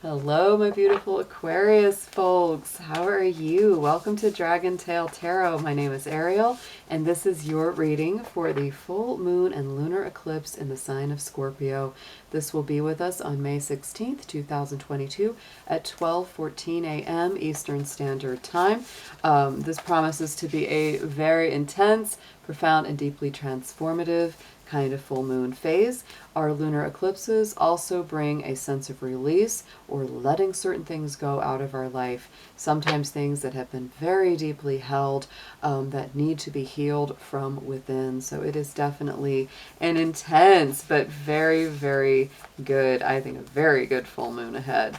Hello, my beautiful Aquarius folks. How are you? Welcome to Dragon Tail Tarot. My name is Ariel, and this is your reading for the full moon and lunar eclipse in the sign of Scorpio. This will be with us on May 16th, 2022 at 12:14 a.m. Eastern Standard Time. This promises to be a very intense, profound, and deeply transformative kind of full moon phase. Our lunar eclipses also bring a sense of release or letting certain things go out of our life. Sometimes things that have been very deeply held that need to be healed from within. So it is definitely an intense but very, very good, I think a very good full moon ahead.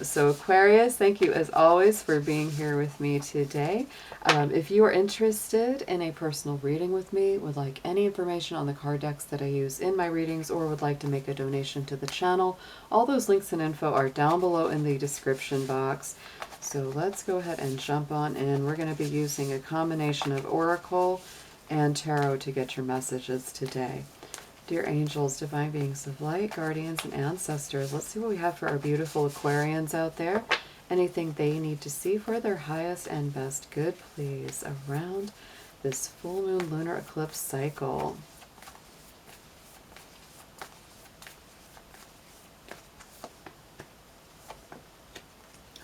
So Aquarius, thank you as always for being here with me today. If you are interested in a personal reading with me, would like any information on the card decks that I use in my readings, or would like to make a donation to the channel, all those links and info are down below in the description box. So let's go ahead and jump on in. We're going to be using a combination of Oracle and Tarot to get your messages today. Dear angels, divine beings of light, guardians, and ancestors, let's see what we have for our beautiful Aquarians out there. Anything they need to see for their highest and best good, please, around this full moon lunar eclipse cycle.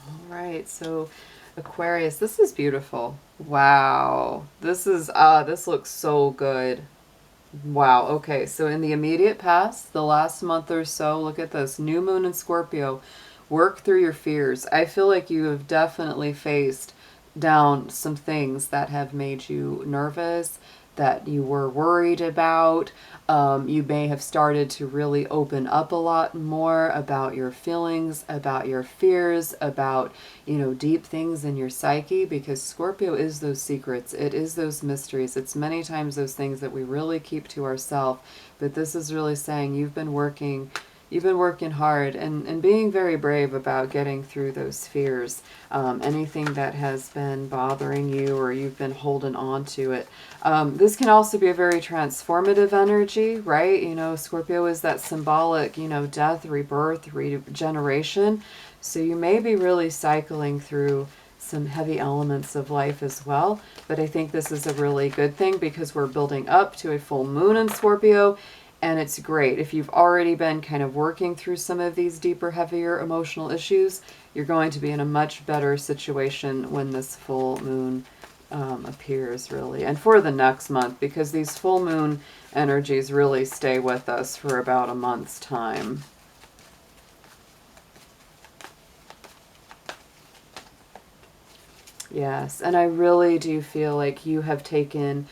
All right, so Aquarius, this is beautiful. Wow, this looks so good. Wow, okay, so in the immediate past, the last month or so, look at this, new moon in Scorpio. Work through your fears. I feel like you have definitely faced down some things that have made you nervous, that you were worried about. You may have started to really open up a lot more about your feelings, about your fears, about, deep things in your psyche, because Scorpio is those secrets. It is those mysteries. It's many times those things that we really keep to ourselves. But this is really saying you've been working hard and being very brave about getting through those fears. Anything that has been bothering you or you've been holding on to it. This can also be a very transformative energy, right? Scorpio is that symbolic, death, rebirth, regeneration. So you may be really cycling through some heavy elements of life as well. But I think this is a really good thing because we're building up to a full moon in Scorpio. And it's great. If you've already been kind of working through some of these deeper, heavier emotional issues, you're going to be in a much better situation when this full moon appears, really. And for the next month, because these full moon energies really stay with us for about a month's time. Yes, and I really do feel like you have taken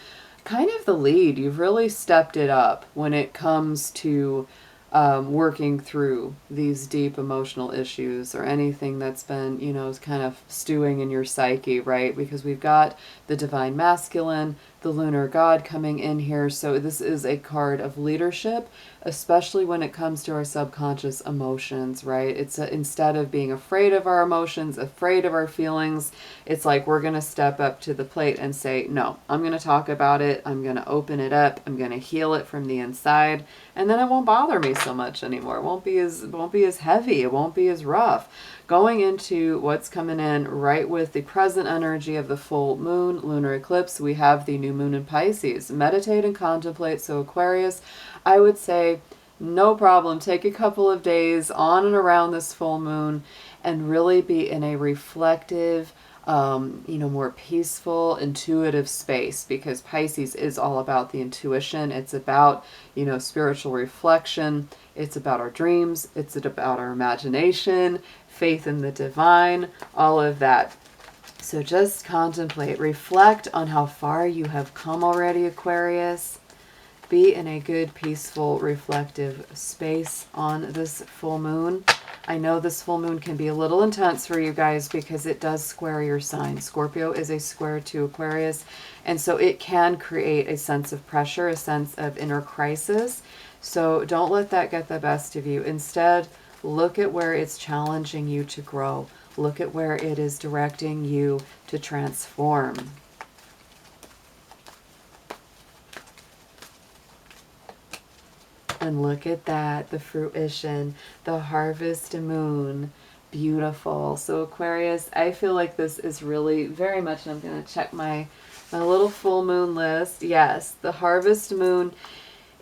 kind of the lead. You've really stepped it up when it comes to working through these deep emotional issues or anything that's been, kind of stewing in your psyche, right? Because we've got the divine masculine, the lunar god coming in here. So this is a card of leadership, especially when it comes to our subconscious emotions, right? It's instead of being afraid of our emotions, afraid of our feelings, it's like we're going to step up to the plate and say, no, I'm going to talk about it. I'm going to open it up. I'm going to heal it from the inside. And then it won't bother me so much anymore. It won't be as heavy. It won't be as rough. Going into what's coming in right with the present energy of the full moon lunar eclipse, we have the new moon in Pisces. Meditate and contemplate. So Aquarius, I would say no problem. Take a couple of days on and around this full moon and really be in a reflective, more peaceful, intuitive space, because Pisces is all about the intuition. It's about, spiritual reflection. It's about our dreams. It's about our imagination, faith in the divine, all of that. So just contemplate, reflect on how far you have come already, Aquarius. Be in a good, peaceful, reflective space on this full moon. I know this full moon can be a little intense for you guys because it does square your sign. Scorpio is a square to Aquarius, and so it can create a sense of pressure, a sense of inner crisis. So don't let that get the best of you. Instead, look at where it's challenging you to grow. Look at where it is directing you to transform. And look at that, the fruition, the harvest moon. Beautiful. So Aquarius, I feel like this is really very much, and I'm going to check my little full moon list. Yes, the harvest moon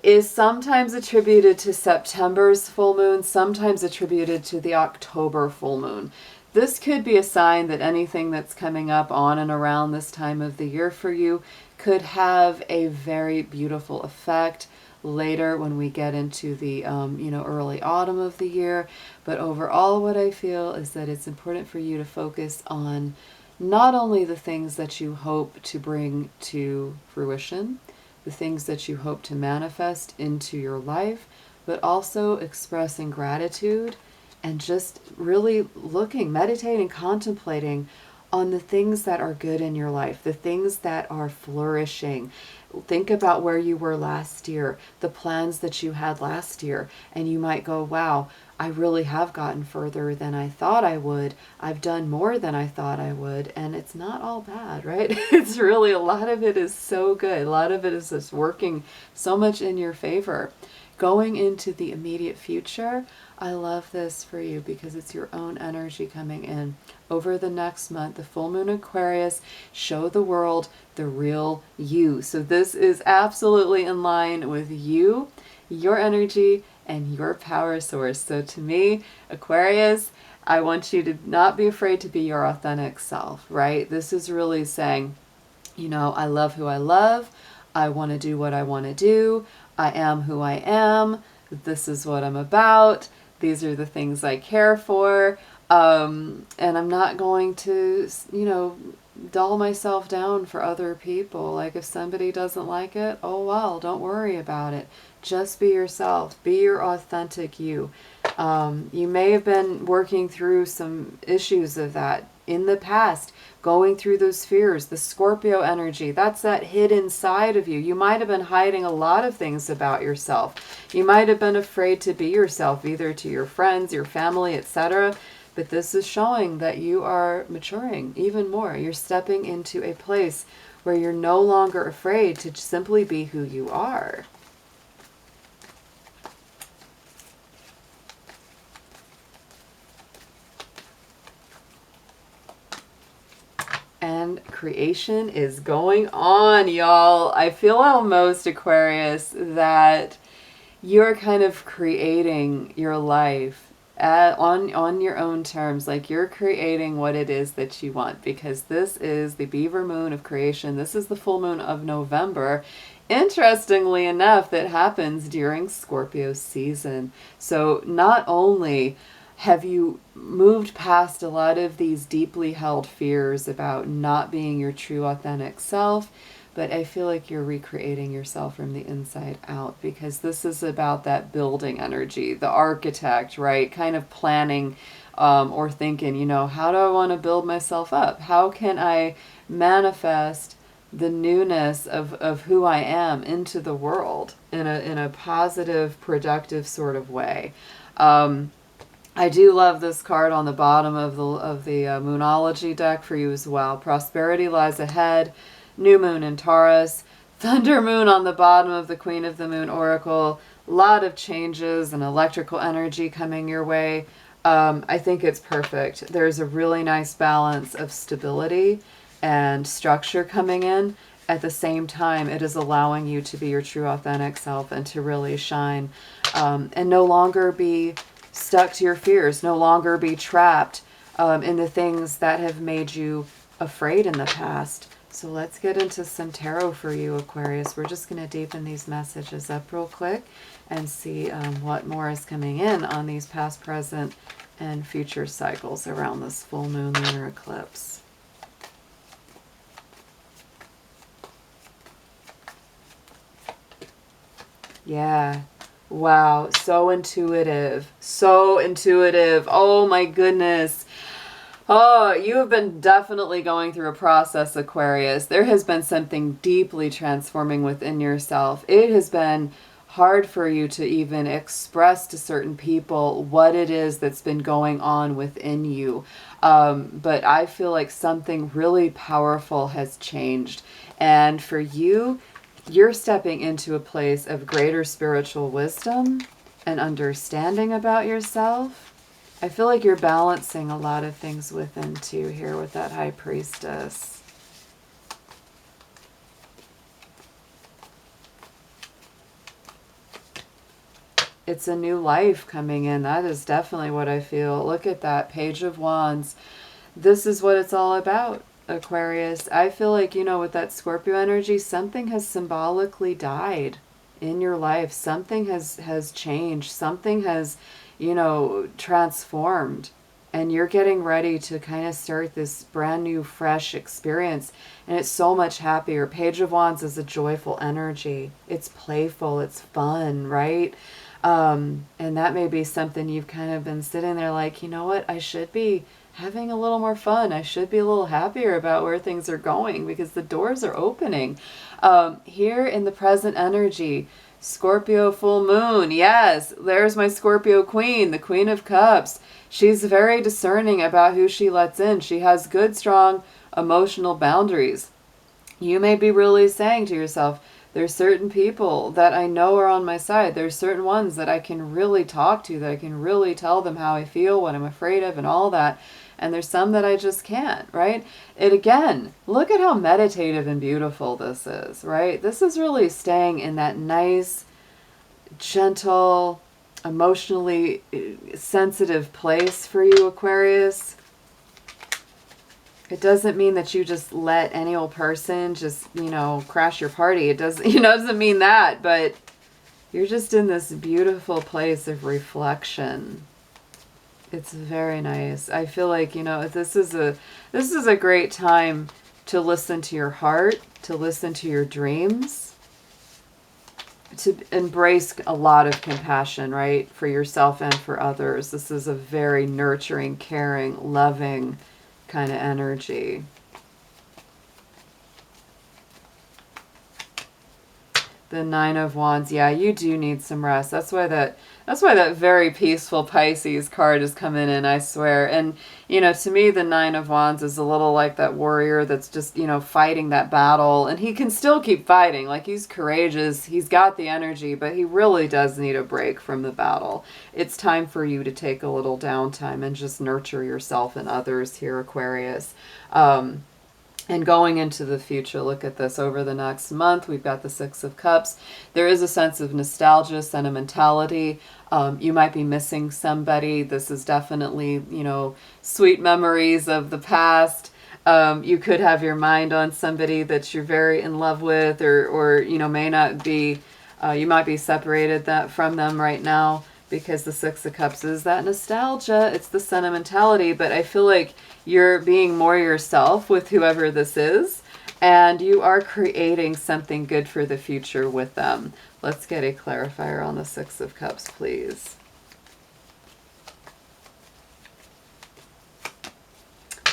is sometimes attributed to September's full moon, sometimes attributed to the October full moon. This could be a sign that anything that's coming up on and around this time of the year for you could have a very beautiful effect later when we get into the early autumn of the year. But overall, what I feel is that it's important for you to focus on not only the things that you hope to bring to fruition, the things that you hope to manifest into your life, but also expressing gratitude and just really looking, meditating, contemplating on the things that are good in your life, the things that are flourishing. Think about where you were last year, the plans that you had last year, and you might go, wow, I really have gotten further than I thought I would. I've done more than I thought I would, and it's not all bad, right? It's really, a lot of it is so good. A lot of it is just working so much in your favor. Going into the immediate future, I love this for you because it's your own energy coming in. Over the next month, the full moon Aquarius, show the world the real you. So this is absolutely in line with you, your energy, and your power source. So to me, Aquarius, I want you to not be afraid to be your authentic self, right? This is really saying, I love who I love. I want to do what I want to do. I am who I am. This is what I'm about. These are the things I care for. And I'm not going to, dull myself down for other people. Like if somebody doesn't like it, oh well, don't worry about it. Just be yourself. Be your authentic you. You may have been working through some issues of that in the past, going through those fears, the Scorpio energy, that's that hidden side of you. You might have been hiding a lot of things about yourself. You might have been afraid to be yourself, either to your friends, your family, etc. But this is showing that you are maturing even more. You're stepping into a place where you're no longer afraid to simply be who you are. And creation is going on, y'all. I feel almost, Aquarius, that you're kind of creating your life on your own terms. Like you're creating what it is that you want, because this is the beaver moon of creation. This is the full moon of November. Interestingly enough, that happens during Scorpio season. So not only have you moved past a lot of these deeply held fears about not being your true authentic self, but I feel like you're recreating yourself from the inside out, because this is about that building energy, the architect, right? Kind of planning or thinking, how do I want to build myself up? How can I manifest the newness of who I am into the world in a positive, productive sort of way? I do love this card on the bottom of the Moonology deck for you as well. Prosperity lies ahead. New moon in Taurus. Thunder moon on the bottom of the Queen of the Moon Oracle. A lot of changes and electrical energy coming your way. I think it's perfect. There's a really nice balance of stability and structure coming in. At the same time, it is allowing you to be your true authentic self and to really shine, and no longer be stuck to your fears, no longer be trapped in the things that have made you afraid in the past. So let's get into some tarot for you, Aquarius. We're just going to deepen these messages up real quick and see what more is coming in on these past, present, and future cycles around this full moon lunar eclipse. Yeah. Wow, so intuitive. So intuitive. Oh my goodness. Oh, you have been definitely going through a process, Aquarius. There has been something deeply transforming within yourself. It has been hard for you to even express to certain people what it is that's been going on within you. But I feel like something really powerful has changed. And for you, you're stepping into a place of greater spiritual wisdom and understanding about yourself. I feel like you're balancing a lot of things within too here with that High Priestess. It's a new life coming in. That is definitely what I feel. Look at that Page of Wands. This is what it's all about, Aquarius. I feel like, you know, with that Scorpio energy, something has symbolically died in your life. Something has changed. Something has, you know, transformed. And you're getting ready to kind of start this brand new, fresh experience. And it's so much happier. Page of Wands is a joyful energy. It's playful. It's fun, right? And that may be something you've kind of been sitting there like, you know what, I should be having a little more fun. I should be a little happier about where things are going because the doors are opening. Here in the present energy, Scorpio full moon. Yes, there's my Scorpio queen, the Queen of Cups. She's very discerning about who she lets in. She has good, strong emotional boundaries. You may be really saying to yourself, there's certain people that I know are on my side. There's certain ones that I can really talk to, that I can really tell them how I feel, what I'm afraid of, and all that. And there's some that I just can't, right? It again, look at how meditative and beautiful this is, right? This is really staying in that nice, gentle, emotionally sensitive place for you, Aquarius. It doesn't mean that you just let any old person just, you know, crash your party. It doesn't, you know, doesn't mean that, but you're just in this beautiful place of reflection. It's very nice. I feel like, you know, this is a great time to listen to your heart, to listen to your dreams, to embrace a lot of compassion, right? For yourself and for others. This is a very nurturing, caring, loving kind of energy. The Nine of Wands. Yeah, you do need some rest. That's why that very peaceful Pisces card is coming in, I swear. And, you know, to me, the Nine of Wands is a little like that warrior that's just, you know, fighting that battle. And he can still keep fighting. Like, he's courageous. He's got the energy, but he really does need a break from the battle. It's time for you to take a little downtime and just nurture yourself and others here, Aquarius. And going into the future, look at this. Over the next month, we've got the Six of Cups. There is a sense of nostalgia, sentimentality. You might be missing somebody. This is definitely, you know, sweet memories of the past. You could have your mind on somebody that you're very in love with, or you know, may not be, you might be separated from them right now, because the Six of Cups is that nostalgia. It's the sentimentality, but I feel like you're being more yourself with whoever this is, and you are creating something good for the future with them. Let's get a clarifier on the Six of Cups, please.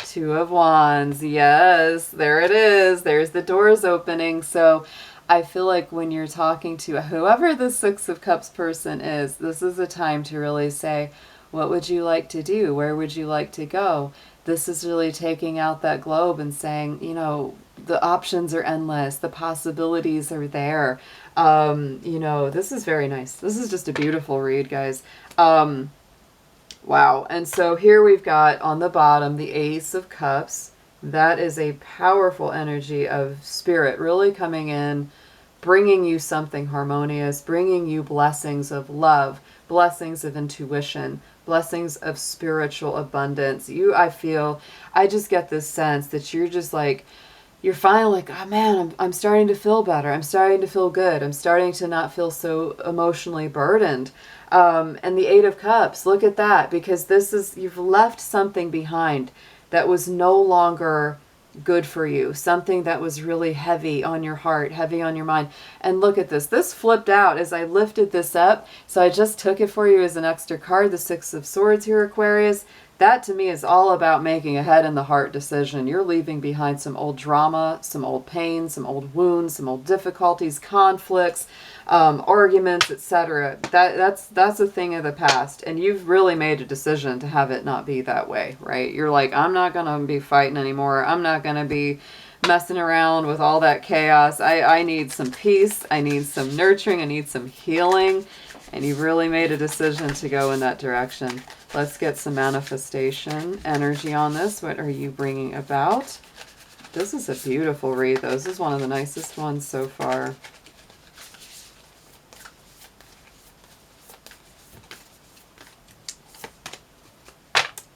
Two of Wands. Yes, there it is. There's the doors opening. So I feel like when you're talking to whoever the Six of Cups person is, this is a time to really say, what would you like to do? Where would you like to go? This is really taking out that globe and saying, you know, the options are endless. The possibilities are there. You know, this is very nice. This is just a beautiful read, guys. Wow. And so here we've got on the bottom, the Ace of Cups. That is a powerful energy of spirit really coming in, bringing you something harmonious, bringing you blessings of love, blessings of intuition, blessings of spiritual abundance. I just get this sense that you're just like, you're finally like, oh man, I'm starting to feel better. I'm starting to feel good. I'm starting to not feel so emotionally burdened. And the Eight of Cups, look at that, because you've left something behind that was no longer good for you, something that was really heavy on your heart, heavy on your mind. And look at this flipped out as I lifted this up, so I just took it for you as an extra card, the Six of Swords here, Aquarius. That to me is all about making a head and the heart decision. You're leaving behind some old drama, some old pain, some old wounds, some old difficulties, conflicts, arguments, etc. That's a thing of the past, and you've really made a decision to have it not be that way, right? You're like, I'm not gonna be fighting anymore. I'm not gonna be messing around with all that chaos. I need some peace. I need some nurturing. I need some healing. And you've really made a decision to go in that direction. Let's get some manifestation energy on this. What are you bringing about? This is a beautiful read, though. This is one of the nicest ones so far.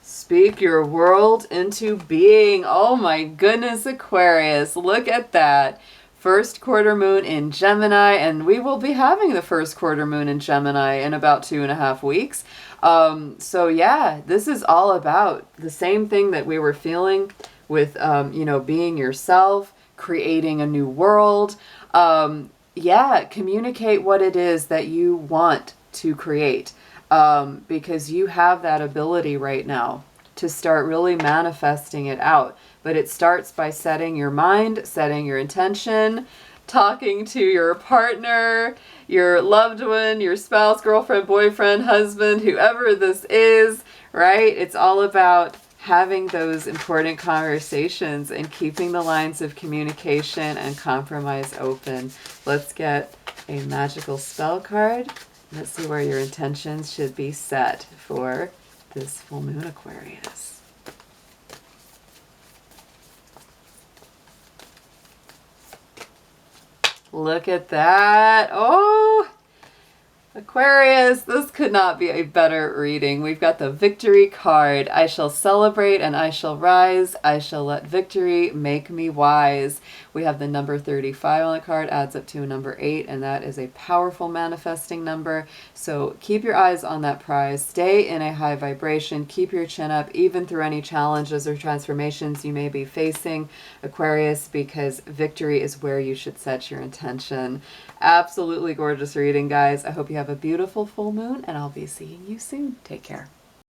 Speak your world into being. Oh my goodness, Aquarius. Look at that. First quarter moon in Gemini, and we will be having the first quarter moon in Gemini in about 2.5 weeks. So yeah, this is all about the same thing that we were feeling with, you know, being yourself, creating a new world. Yeah, communicate what it is that you want to create, because you have that ability right now to start really manifesting it out. But it starts by setting your mind, setting your intention, talking to your partner, your loved one, your spouse, girlfriend, boyfriend, husband, whoever this is, right? It's all about having those important conversations and keeping the lines of communication and compromise open. Let's get a magical spell card. Let's see where your intentions should be set for this full moon, Aquarius. Look at that. Oh, Aquarius, this could not be a better reading. We've got the victory card. I shall celebrate and I shall rise. I shall let victory make me wise. We have the number 35 on the card, adds up to a number 8, and that is a powerful manifesting number. So keep your eyes on that prize. Stay in a high vibration. Keep your chin up, even through any challenges or transformations you may be facing, Aquarius, because victory is where you should set your intention. Absolutely gorgeous reading, guys. I hope you have a beautiful full moon, and I'll be seeing you soon. Take care.